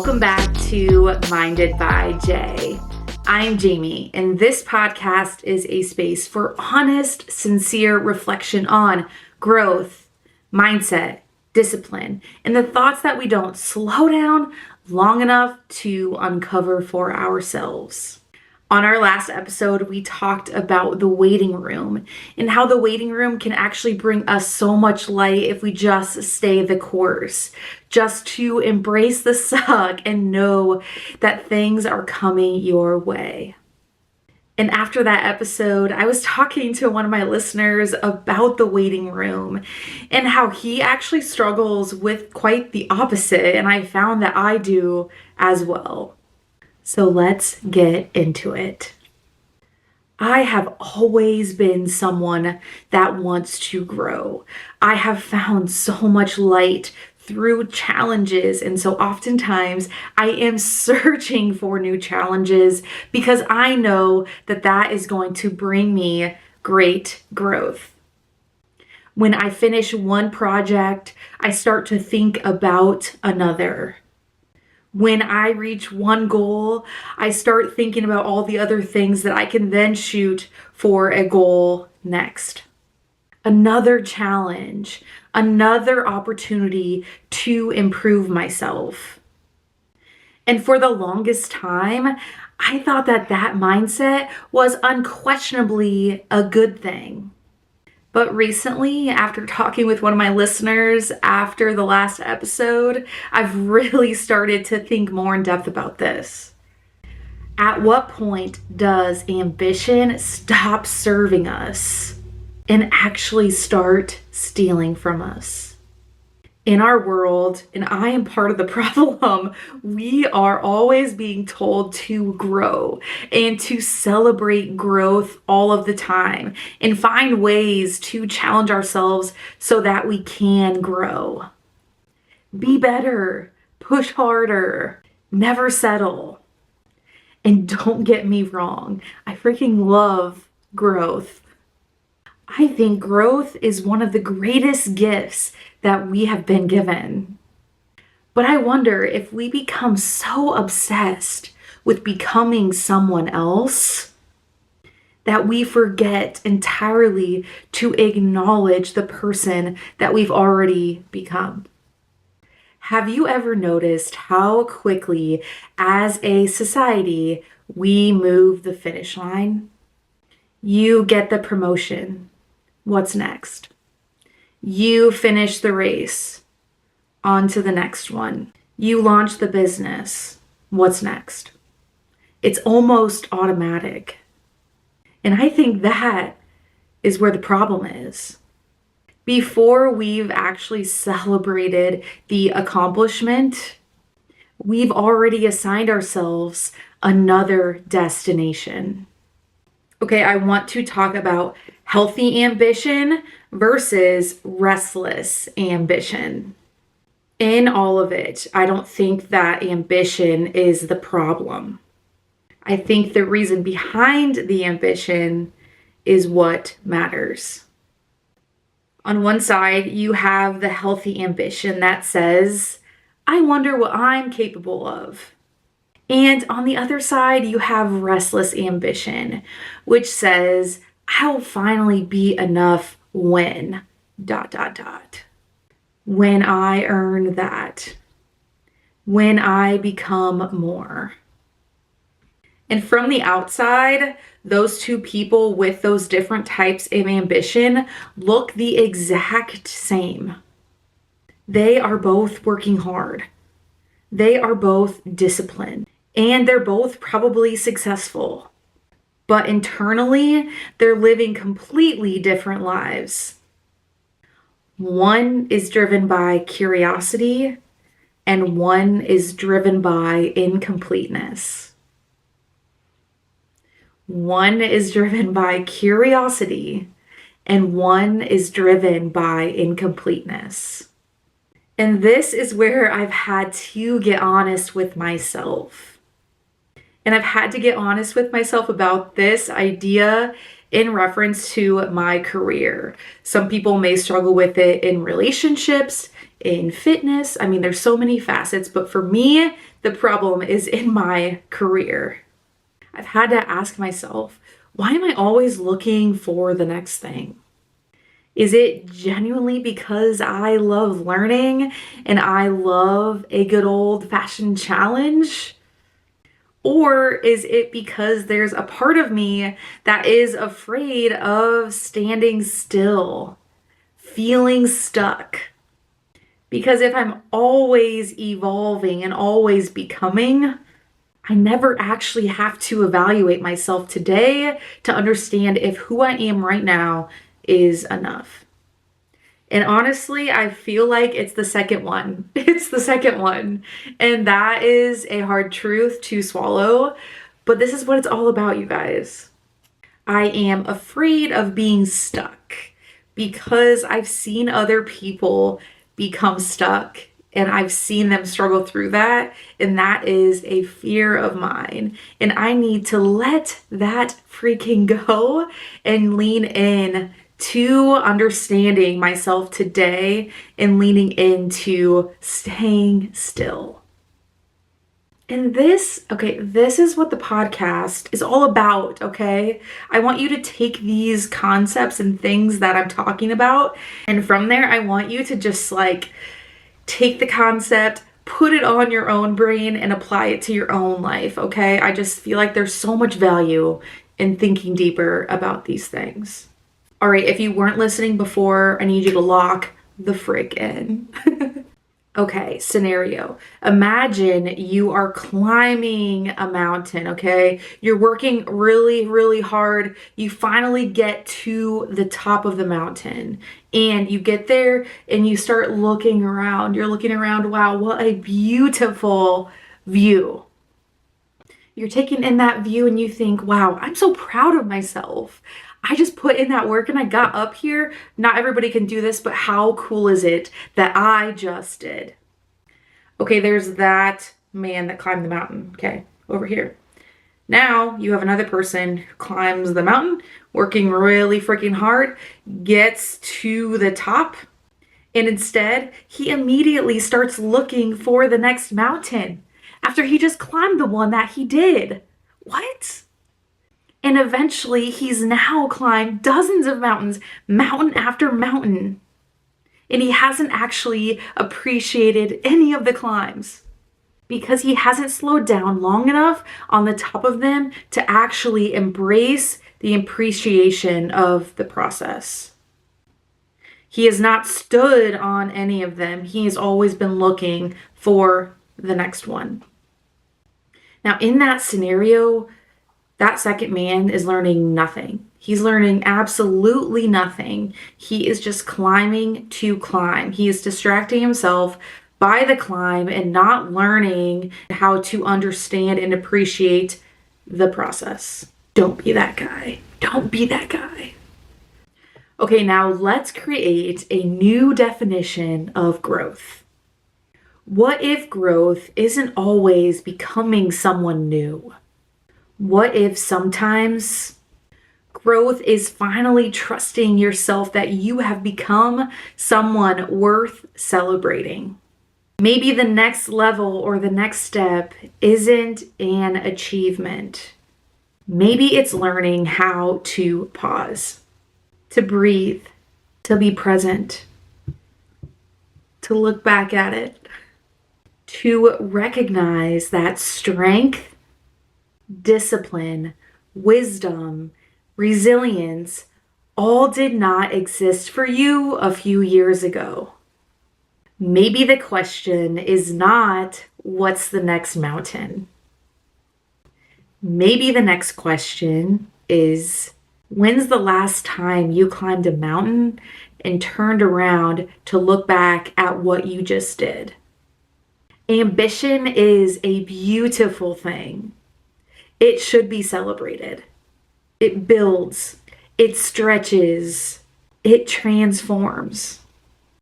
Welcome back to Minded by Jay. I'm Jamie, and this podcast is a space for honest, sincere reflection on growth, mindset, discipline, and the thoughts that we don't slow down long enough to uncover for ourselves. On our last episode, we talked about the waiting room and how the waiting room can actually bring us so much light if we just stay the course, just to embrace the suck and know that things are coming your way. And after that episode, I was talking to one of my listeners about the waiting room and how he actually struggles with quite the opposite, and I found that I do as well. So let's get into it. I have always been someone that wants to grow. I have found so much light through challenges, and so oftentimes I am searching for new challenges because I know that that is going to bring me great growth. When I finish one project, I start to think about another. When I reach one goal, I start thinking about all the other things that I can then shoot for a goal next. Another challenge, another opportunity to improve myself. And for the longest time, I thought that that mindset was unquestionably a good thing. But recently, after talking with one of my listeners after the last episode, I've really started to think more in depth about this. At what point does ambition stop serving us and actually start stealing from us? In our world, and I am part of the problem, we are always being told to grow and to celebrate growth all of the time and find ways to challenge ourselves so that we can grow. Be better, push harder, never settle. And don't get me wrong, I freaking love growth. I think growth is one of the greatest gifts that we have been given. But I wonder if we become so obsessed with becoming someone else that we forget entirely to acknowledge the person that we've already become. Have you ever noticed how quickly, as a society, we move the finish line? You get the promotion. What's next? You finish the race. On to the next one. You launch the business. What's next? It's almost automatic. And I think that is where the problem is. Before we've actually celebrated the accomplishment, we've already assigned ourselves another destination. Okay, I want to talk about healthy ambition versus restless ambition. In all of it, I don't think that ambition is the problem. I think the reason behind the ambition is what matters. On one side, you have the healthy ambition that says, I wonder what I'm capable of. And on the other side, you have restless ambition, which says, I'll finally be enough when ... When I earn that. When I become more. And from the outside, those two people with those different types of ambition look the exact same. They are both working hard. They are both disciplined. And they're both probably successful. But internally, they're living completely different lives. One is driven by curiosity, and one is driven by incompleteness. One is driven by curiosity, and one is driven by incompleteness. And this is where I've had to get honest with myself. And I've had to get honest with myself about this idea in reference to my career. Some people may struggle with it in relationships, in fitness. I mean, there's so many facets, but for me, the problem is in my career. I've had to ask myself, why am I always looking for the next thing? Is it genuinely because I love learning and I love a good old-fashioned challenge? Or is it because there's a part of me that is afraid of standing still, feeling stuck? Because if I'm always evolving and always becoming, I never actually have to evaluate myself today to understand if who I am right now is enough. And honestly, I feel like it's the second one. It's the second one. And that is a hard truth to swallow. But this is what it's all about, you guys. I am afraid of being stuck because I've seen other people become stuck and I've seen them struggle through that. And that is a fear of mine. And I need to let that freaking go and lean in to understanding myself today and leaning into staying still. And this is what the podcast is all about, okay? I want you to take these concepts and things that I'm talking about, and from there, I want you to just take the concept, put it on your own brain, and apply it to your own life, okay? I just feel like there's so much value in thinking deeper about these things. All right, if you weren't listening before, I need you to lock the frick in. Okay, scenario. Imagine you are climbing a mountain, okay? You're working really, really hard. You finally get to the top of the mountain and you get there and you start looking around. You're looking around, wow, what a beautiful view. You're taking in that view and you think, wow, I'm so proud of myself. I just put in that work and I got up here. Not everybody can do this, but how cool is it that I just did? Okay, there's that man that climbed the mountain, okay, over here. Now you have another person who climbs the mountain, working really freaking hard, gets to the top, and instead he immediately starts looking for the next mountain after he just climbed the one that he did. What? And eventually he's now climbed dozens of mountains, mountain after mountain. And he hasn't actually appreciated any of the climbs because he hasn't slowed down long enough on the top of them to actually embrace the appreciation of the process. He has not stood on any of them. He has always been looking for the next one. Now, in that scenario, that second man is learning nothing. He's learning absolutely nothing. He is just climbing to climb. He is distracting himself by the climb and not learning how to understand and appreciate the process. Don't be that guy. Don't be that guy. Okay, now let's create a new definition of growth. What if growth isn't always becoming someone new? What if sometimes growth is finally trusting yourself that you have become someone worth celebrating? Maybe the next level or the next step isn't an achievement. Maybe it's learning how to pause, to breathe, to be present, to look back at it, to recognize that strength, discipline, wisdom, resilience all did not exist for you a few years ago. Maybe the question is not, what's the next mountain? Maybe the next question is, when's the last time you climbed a mountain and turned around to look back at what you just did? Ambition is a beautiful thing. It should be celebrated. It builds, it stretches, it transforms.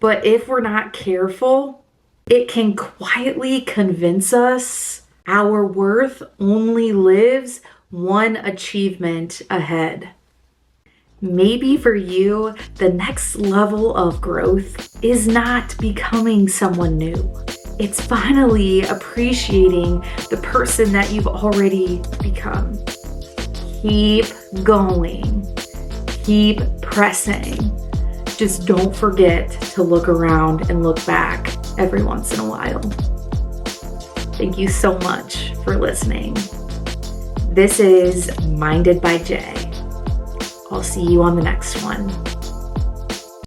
But if we're not careful, it can quietly convince us our worth only lives one achievement ahead. Maybe for you, the next level of growth is not becoming someone new. it's finally appreciating the person that you've already become. Keep going. Keep pressing. Just don't forget to look around and look back every once in a while. Thank you so much for listening. This is Minded by Jay. I'll see you on the next one.